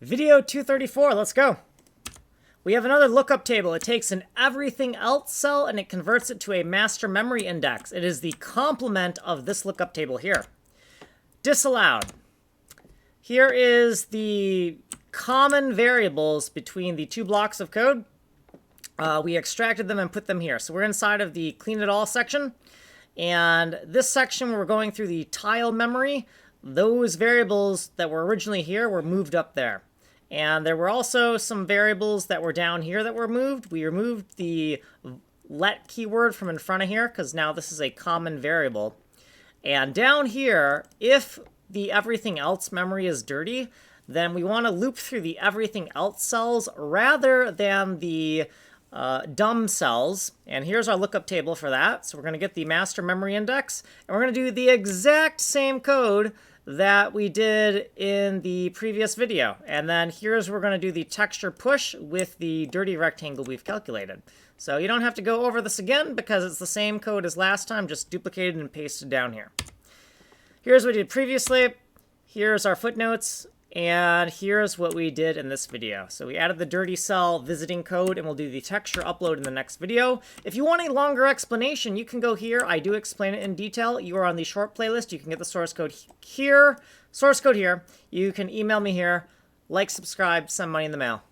Video 234, let's go. We have another lookup table. It takes an everything else cell and it converts it to a master memory index. It is the complement of this lookup table here. Disallowed. Here is the common variables between the two blocks of code. We extracted them and put them here. So we're inside of the clean it all section. And this section, we're going through the tile memory. Those variables that were originally here were moved up there. And there were also some variables that were down here that were moved. We removed the let keyword from in front of here because now this is a common variable. And down here, if the everything else memory is dirty, then we want to loop through the everything else cells rather than the dumb cells. And here's our lookup table for that. So we're going to get the master memory index, and we're going to do the exact same code that we did in the previous video. And then here's where we're going to do the texture push with the dirty rectangle we've calculated. So you don't have to go over this again because it's the same code as last time, just duplicated and pasted down here. Here's what we did previously. Here's our footnotes. And here's what we did in this video. So we added the dirty cell visiting code, and we'll do the texture upload in the next video. If you want a longer explanation, you can go here. I do explain it in detail. You are on the short playlist. You can get the source code here. You can email me here. Like, subscribe, send money in the mail.